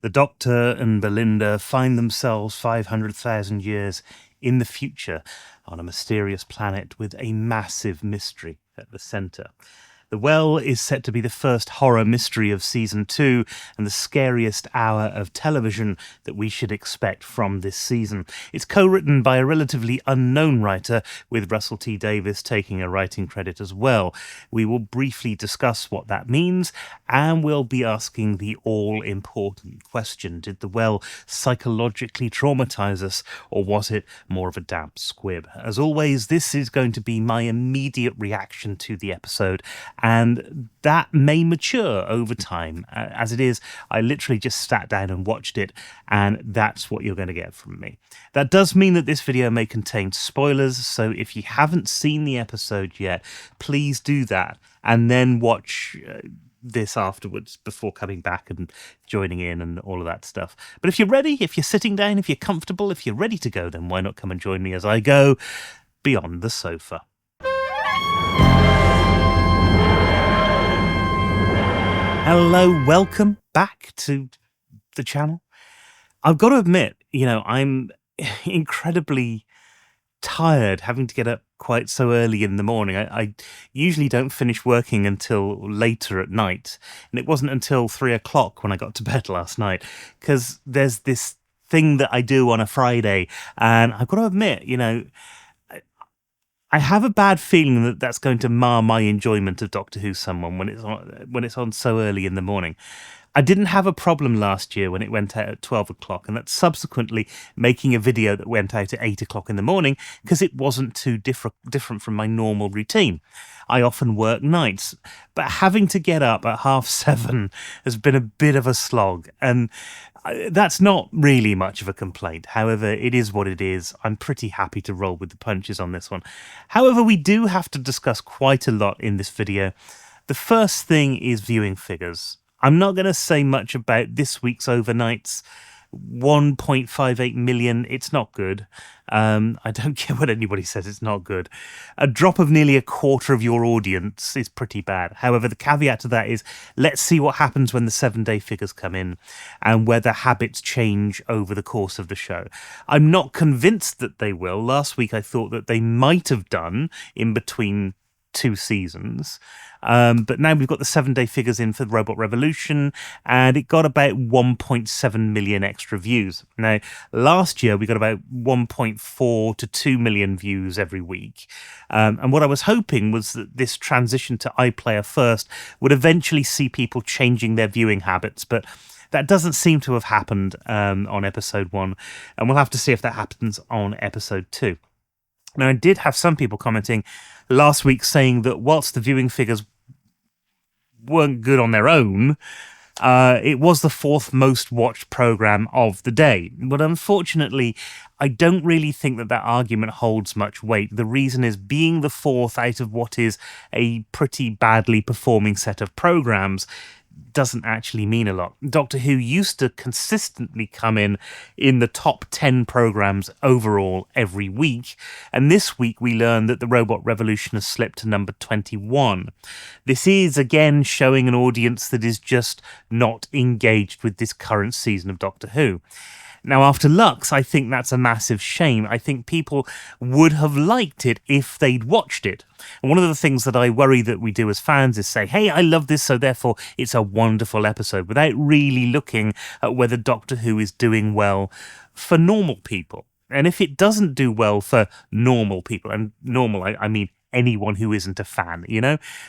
The Doctor and Belinda find themselves 500,000 years in the future on a mysterious planet with a massive mystery at the centre. The Well is set to be the first horror mystery of Season 2 and the scariest hour of television that we should expect from this season. It's co-written by a relatively unknown writer, with Russell T Davies taking a writing credit as well. We will briefly discuss what that means, and we'll be asking the all-important question: did The Well psychologically traumatise us, or was it more of a damp squib? As always, this is going to be my immediate reaction to the episode, and that may mature over time. As it is, I literally just sat down and watched it, and that's what you're going to get from me. That does mean that this video may contain spoilers, so if you haven't seen the episode yet, please do that, and then watch this afterwards before coming back and joining in and all of that stuff. But if you're ready, if you're sitting down, if you're comfortable, if you're ready to go, then why not come and join me as I go beyond the sofa. Hello, welcome back to the channel. I've got to admit, I'm incredibly tired having to get up quite so early in the morning. I usually don't finish working until later at night, and it wasn't until 3 o'clock when I got to bed last night, because there's this thing that I do on a Friday, and I've got to admit, I have a bad feeling that that's going to mar my enjoyment of Doctor Who when it's on so early in the morning. I didn't have a problem last year when it went out at 12 o'clock, and that's subsequently making a video that went out at 8 o'clock in the morning because it wasn't too different from my normal routine. I often work nights, but having to get up at 7:30 has been a bit of a slog, and that's not really much of a complaint. However, it is what it is. I'm pretty happy to roll with the punches on this one. However, we do have to discuss quite a lot in this video. The first thing is viewing figures. I'm not going to say much about this week's overnights. 1.58 million, it's not good. I don't care what anybody says, it's not good. A drop of nearly a quarter of your audience is pretty bad. However, the caveat to that is, let's see what happens when the 7-day figures come in and whether habits change over the course of the show. I'm not convinced that they will. Last week I thought that they might have done in between 2 seasons. But now we've got the 7-day figures in for Robot Revolution, and it got about 1.7 million extra views. Now, last year we got about 1.4 to 2 million views every week. And what I was hoping was that this transition to iPlayer First would eventually see people changing their viewing habits, but that doesn't seem to have happened on episode 1, and we'll have to see if that happens on episode 2. Now, I did have some people commenting last week saying that whilst the viewing figures weren't good on their own, it was the 4th most watched programme of the day. But unfortunately, I don't really think that argument holds much weight. The reason is, being the 4th out of what is a pretty badly performing set of programmes doesn't actually mean a lot. Doctor Who used to consistently come in the top 10 programmes overall every week, and this week we learned that the Robot Revolution has slipped to number 21. This is again showing an audience that is just not engaged with this current season of Doctor Who. Now, after Lux, I think that's a massive shame. I think people would have liked it if they'd watched it. And one of the things that I worry that we do as fans is say, hey, I love this, so therefore it's a wonderful episode, without really looking at whether Doctor Who is doing well for normal people. And if it doesn't do well for normal people, and normal, I mean anyone who isn't a fan,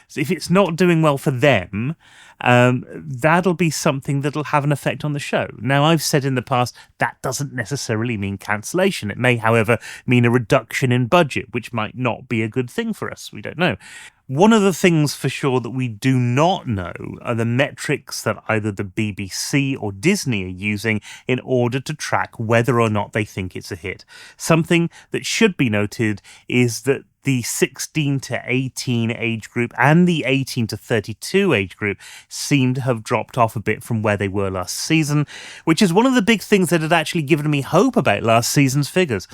So if it's not doing well for them, that'll be something that'll have an effect on the show. Now, I've said in the past that doesn't necessarily mean cancellation. It may, however, mean a reduction in budget, which might not be a good thing for us. We don't know. One of the things for sure that we do not know are the metrics that either the BBC or Disney are using in order to track whether or not they think it's a hit. Something that should be noted is that the 16 to 18 age group and the 18 to 32 age group seem to have dropped off a bit from where they were last season, which is one of the big things that had actually given me hope about last season's figures.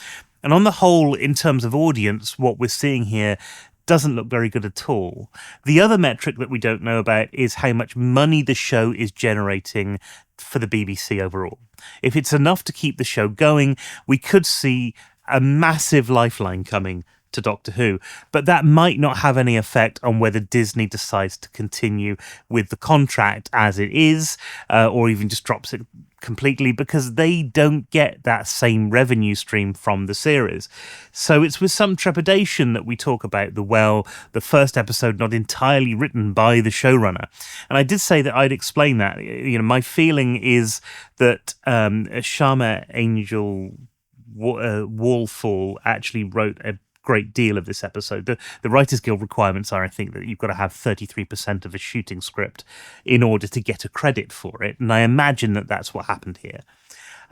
And on the whole, in terms of audience, what we're seeing here doesn't look very good at all. The other metric that we don't know about is how much money the show is generating for the BBC overall. If it's enough to keep the show going, we could see a massive lifeline coming to Doctor Who, but that might not have any effect on whether Disney decides to continue with the contract as it is, or even just drops it completely, because they don't get that same revenue stream from the series. So it's with some trepidation that we talk about the first episode not entirely written by the showrunner. And I did say that I'd explain that. My feeling is that Shama Angel Wolfall actually wrote a great deal of this episode. The Writers Guild requirements are, I think, that you've got to have 33% of a shooting script in order to get a credit for it. And I imagine that that's what happened here.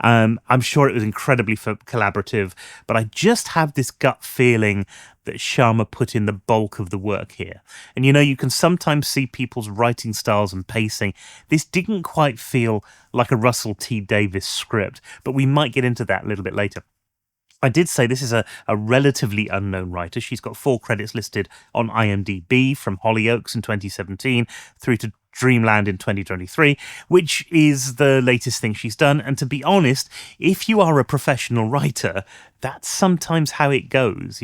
I'm sure it was incredibly collaborative, but I just have this gut feeling that Shama put in the bulk of the work here. And you can sometimes see people's writing styles and pacing. This didn't quite feel like a Russell T Davies script, but we might get into that a little bit later. I did say this is a relatively unknown writer. She's got 4 credits listed on IMDb, from Hollyoaks in 2017 through to Dreamland in 2023, which is the latest thing she's done. And to be honest, if you are a professional writer, that's sometimes how it goes.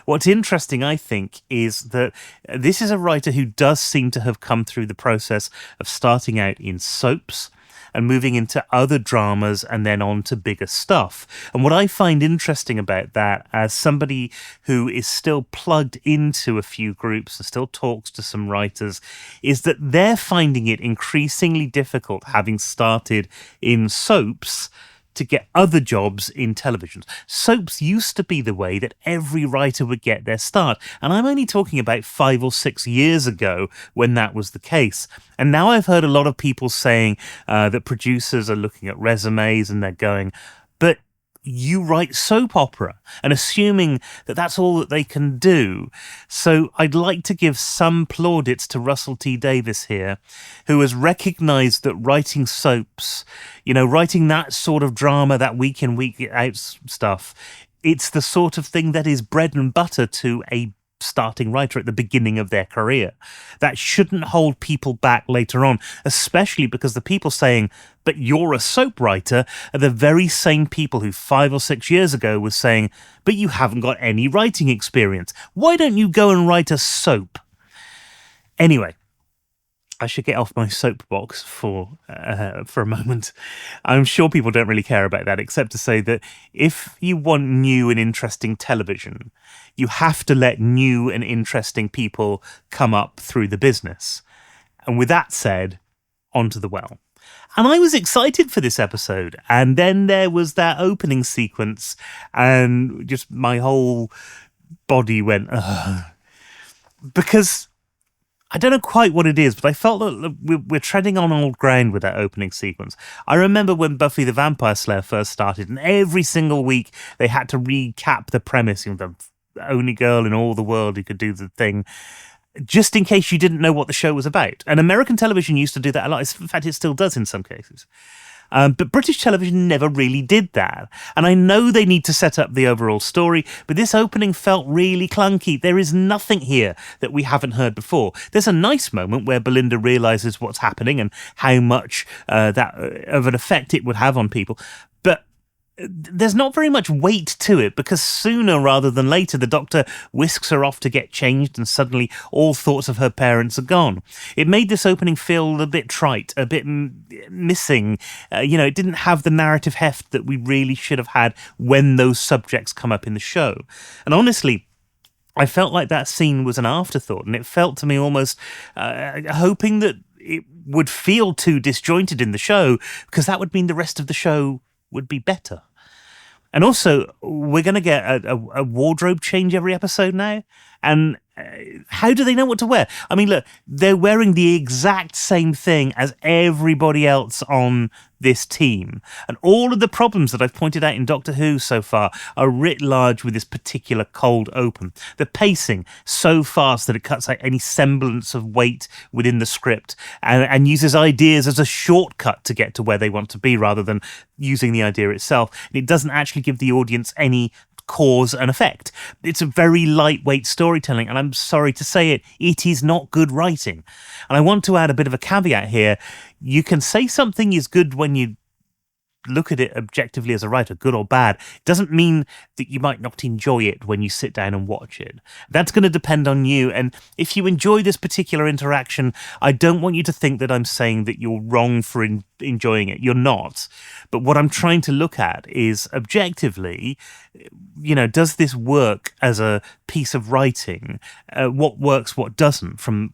What's interesting, I think, is that this is a writer who does seem to have come through the process of starting out in soaps and moving into other dramas and then on to bigger stuff. And what I find interesting about that, as somebody who is still plugged into a few groups and still talks to some writers, is that they're finding it increasingly difficult, having started in soaps, to get other jobs in television. Soaps used to be the way that every writer would get their start. And I'm only talking about 5 or 6 years ago when that was the case. And now I've heard a lot of people saying that producers are looking at resumes and they're going, but you write soap opera, and assuming that that's all that they can do. So I'd like to give some plaudits to Russell T Davies here, who has recognised that writing soaps, writing that sort of drama, that week in, week out stuff, it's the sort of thing that is bread and butter to a starting writer at the beginning of their career. That shouldn't hold people back later on, especially because the people saying, but you're a soap writer, are the very same people who 5 or 6 years ago was saying, but you haven't got any writing experience. Why don't you go and write a soap? Anyway, I should get off my soapbox for a moment. I'm sure people don't really care about that, except to say that if you want new and interesting television, you have to let new and interesting people come up through the business. And with that said, onto the well. And I was excited for this episode. And then there was that opening sequence, and just my whole body went, ugh. Because I don't know quite what it is, but I felt that we're treading on old ground with that opening sequence. I remember when Buffy the Vampire Slayer first started, and every single week they had to recap the premise, the only girl in all the world who could do the thing, just in case you didn't know what the show was about. And American television used to do that a lot. In fact, it still does in some cases. But British television never really did that. And I know they need to set up the overall story, but this opening felt really clunky. There is nothing here that we haven't heard before. There's a nice moment where Belinda realises what's happening and how much that of an effect it would have on people. But there's not very much weight to it, because sooner rather than later the Doctor whisks her off to get changed, and suddenly all thoughts of her parents are gone. It made this opening feel a bit trite, a bit missing. It didn't have the narrative heft that we really should have had when those subjects come up in the show. And honestly, I felt like that scene was an afterthought, and it felt to me almost hoping that it would feel too disjointed in the show, because that would mean the rest of the show would be better. And also, we're going to get a wardrobe change every episode now. And how do they know what to wear? I mean, look, they're wearing the exact same thing as everybody else on this team. And all of the problems that I've pointed out in Doctor Who so far are writ large with this particular cold open. The pacing so fast that it cuts out any semblance of weight within the script, and uses ideas as a shortcut to get to where they want to be rather than using the idea itself. And it doesn't actually give the audience any cause and effect. It's a very lightweight storytelling, and I'm sorry to say it, it is not good writing. And I want to add a bit of a caveat here. You can say something is good when you look at it objectively as a writer, good or bad. It doesn't mean that you might not enjoy it when you sit down and watch it. That's going to depend on you. And if you enjoy this particular interaction, I don't want you to think that I'm saying that you're wrong for enjoying it. You're not. But what I'm trying to look at is objectively, does this work as a piece of writing? What works, what doesn't from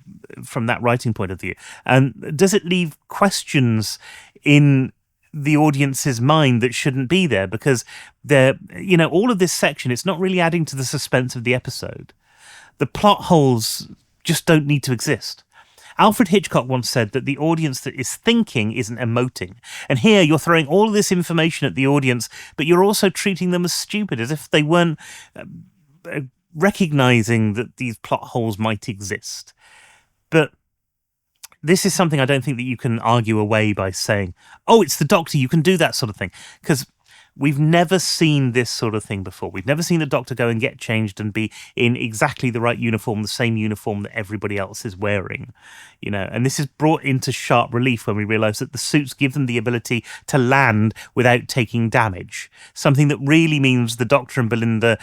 that writing point of view? And does it leave questions in the audience's mind that shouldn't be there? Because all of this section, it's not really adding to the suspense of the episode. The plot holes just don't need to exist. Alfred Hitchcock once said that the audience that is thinking isn't emoting. And here you're throwing all of this information at the audience, but you're also treating them as stupid, as if they weren't recognizing that these plot holes might exist. But this is something I don't think that you can argue away by saying, oh, it's the Doctor, you can do that sort of thing. Because we've never seen this sort of thing before. We've never seen the Doctor go and get changed and be in exactly the right uniform, the same uniform that everybody else is wearing. And this is brought into sharp relief when we realise that the suits give them the ability to land without taking damage. Something that really means the Doctor and Belinda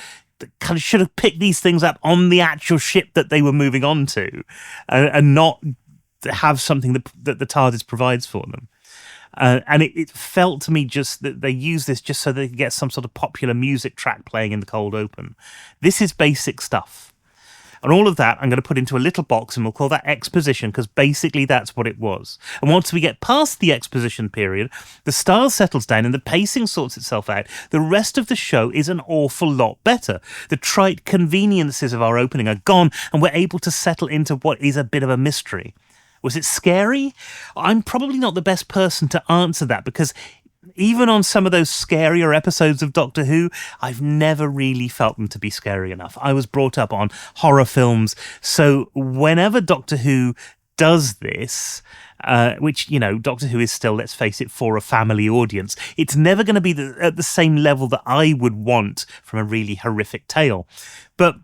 kind of should have picked these things up on the actual ship that they were moving on to, and not have something that the TARDIS provides for them. And it felt to me just that they use this just so they could get some sort of popular music track playing in the cold open. This is basic stuff. And all of that I'm going to put into a little box, and we'll call that exposition, because basically that's what it was. And once we get past the exposition period, the style settles down and the pacing sorts itself out. The rest of the show is an awful lot better. The trite conveniences of our opening are gone, and we're able to settle into what is a bit of a mystery. Was it scary? I'm probably not the best person to answer that, because even on some of those scarier episodes of Doctor Who, I've never really felt them to be scary enough. I was brought up on horror films, so whenever Doctor Who does this, which, Doctor Who is still, let's face it, for a family audience, it's never going to be at the same level that I would want from a really horrific tale. But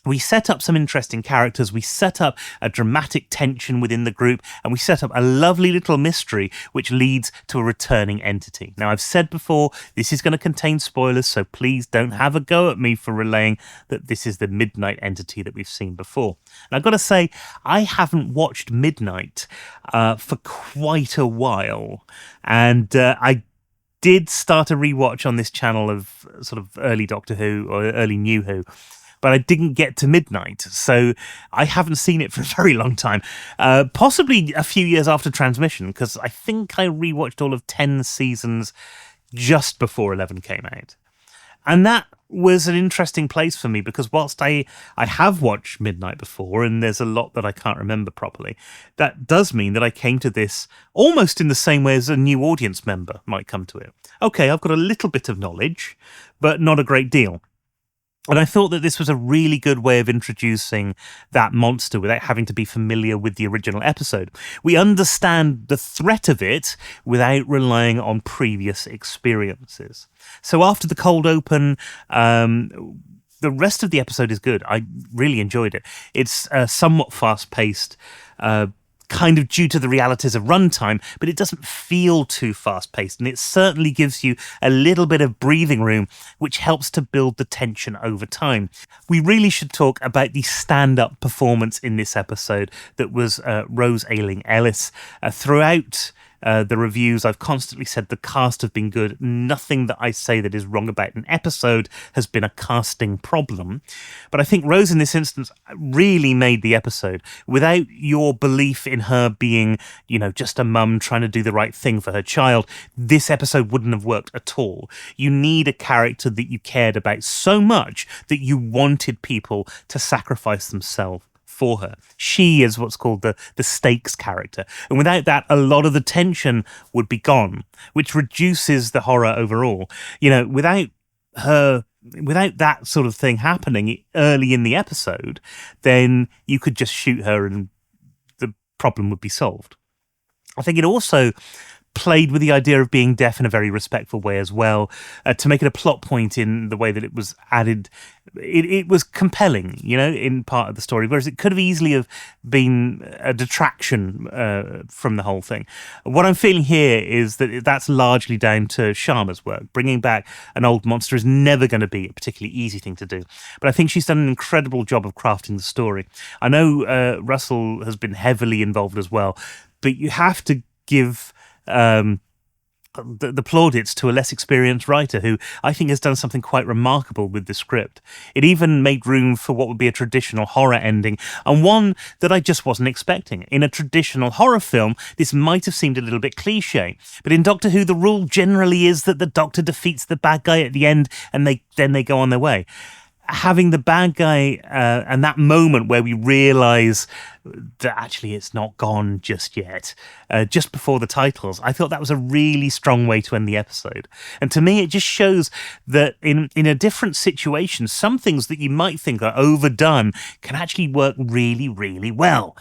we set up some interesting characters, we set up a dramatic tension within the group, and we set up a lovely little mystery which leads to a returning entity. Now, I've said before, this is going to contain spoilers, so please don't have a go at me for relaying that this is the Midnight entity that we've seen before. And I've got to say, I haven't watched Midnight for quite a while, and I did start a rewatch on this channel of sort of early Doctor Who or early New Who, but I didn't get to Midnight, so I haven't seen it for a very long time. Possibly a few years after transmission, because I think I rewatched all of 10 seasons just before 11 came out. And that was an interesting place for me, because whilst I have watched Midnight before, and there's a lot that I can't remember properly, that does mean that I came to this almost in the same way as a new audience member might come to it. Okay, I've got a little bit of knowledge, but not a great deal. And I thought that this was a really good way of introducing that monster without having to be familiar with the original episode. We understand the threat of it without relying on previous experiences. So after the cold open, the rest of the episode is good. I really enjoyed it. It's somewhat fast-paced, kind of due to the realities of runtime, but it doesn't feel too fast-paced, and it certainly gives you a little bit of breathing room, which helps to build the tension over time. We really should talk about the stand-up performance in this episode that was Rose Ayling-Ellis. Throughout the reviews, I've constantly said the cast have been good. Nothing that I say that is wrong about an episode has been a casting problem. But I think Rose in this instance really made the episode. Without your belief in her being, just a mum trying to do the right thing for her child, this episode wouldn't have worked at all. You need a character that you cared about so much that you wanted people to sacrifice themselves for her. She is what's called the stakes character. And without that, a lot of the tension would be gone, which reduces the horror overall. Without that sort of thing happening early in the episode, then you could just shoot her and the problem would be solved. I think it also played with the idea of being deaf in a very respectful way as well, to make it a plot point in the way that it was added. It was compelling, in part of the story, whereas it could have easily have been a detraction from the whole thing. What I'm feeling here is that that's largely down to Shama's work. Bringing back an old monster is never going to be a particularly easy thing to do, but I think she's done an incredible job of crafting the story. I know Russell has been heavily involved as well, but you have to give the plaudits to a less experienced writer who I think has done something quite remarkable with the script. It even made room for what would be a traditional horror ending, and one that I just wasn't expecting. In a traditional horror film, this might have seemed a little bit cliche, but in Doctor Who, the rule generally is that the Doctor defeats the bad guy at the end and then they go on their way. Having the bad guy and that moment where we realise that actually it's not gone just yet, just before the titles, I thought that was a really strong way to end the episode. And to me, it just shows that in a different situation, some things that you might think are overdone can actually work really, really well.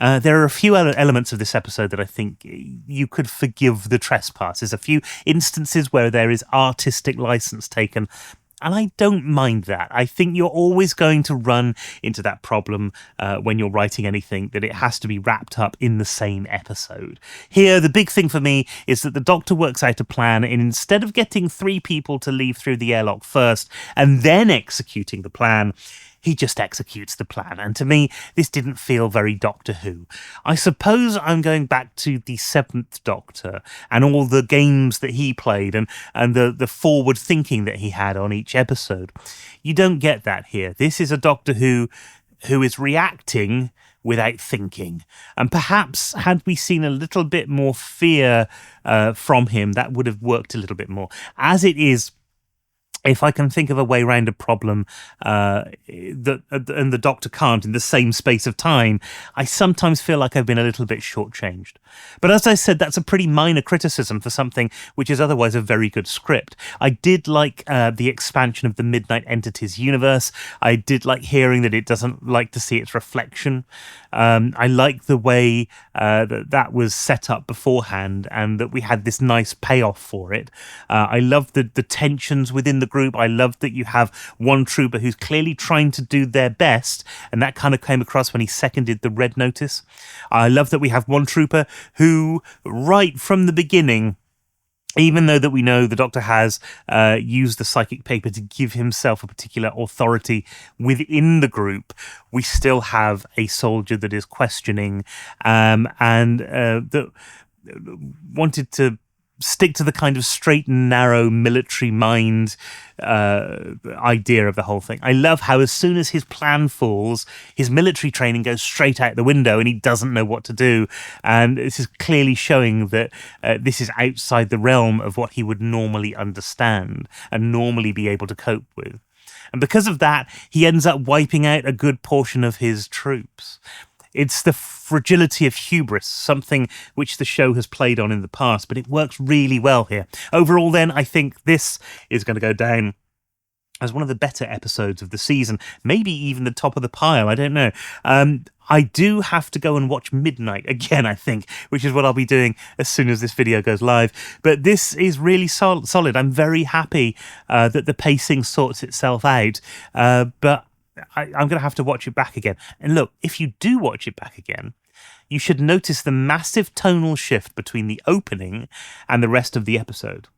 There are a few other elements of this episode that I think you could forgive the trespass. There's a few instances where there is artistic license taken, and I don't mind that. I think you're always going to run into that problem when you're writing anything, that it has to be wrapped up in the same episode. Here, the big thing for me is that the Doctor works out a plan, and instead of getting 3 people to leave through the airlock first and then executing the plan, he just executes the plan. And to me, this didn't feel very Doctor Who. I suppose I'm going back to the 7th Doctor and all the games that he played and the forward thinking that he had on each episode. You don't get that here. This is a Doctor Who is reacting without thinking. And perhaps had we seen a little bit more fear from him, that would have worked a little bit more. As it is, if I can think of a way around a problem and the Doctor can't in the same space of time, I sometimes feel like I've been a little bit shortchanged. But as I said, that's a pretty minor criticism for something which is otherwise a very good script. I did like the expansion of the Midnight Entities universe. I did like hearing that it doesn't like to see its reflection. I like the way that was set up beforehand and that we had this nice payoff for it. I love the tensions within the group. I love that you have one trooper who's clearly trying to do their best, and that kind of came across when he seconded the red notice. I love that we have one trooper who, right from the beginning, even though that we know the Doctor has used the psychic paper to give himself a particular authority within the group, we still have a soldier that is questioning and that wanted to stick to the kind of straight and narrow military mind idea of the whole thing. I love how as soon as his plan falls, his military training goes straight out the window and he doesn't know what to do. And this is clearly showing that this is outside the realm of what he would normally understand and normally be able to cope with. And because of that, he ends up wiping out a good portion of his troops. It's the fragility of hubris, something which the show has played on in the past, but it works really well here. Overall, then, I think this is going to go down as one of the better episodes of the season, maybe even the top of the pile, I don't know. I do have to go and watch Midnight again, I think, which is what I'll be doing as soon as this video goes live. But this is really solid. I'm very happy that the pacing sorts itself out, but I'm going to have to watch it back again. And look, if you do watch it back again, you should notice the massive tonal shift between the opening and the rest of the episode.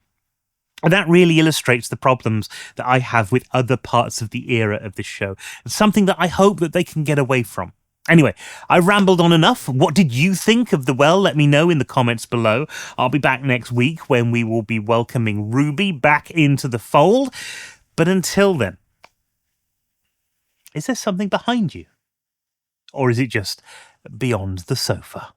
And that really illustrates the problems that I have with other parts of the era of this show, and something that I hope that they can get away from. Anyway, I rambled on enough. What did you think of The Well? Let me know in the comments below. I'll be back next week when we will be welcoming Ruby back into the fold. But until then, is there something behind you? Or is it just beyond the sofa?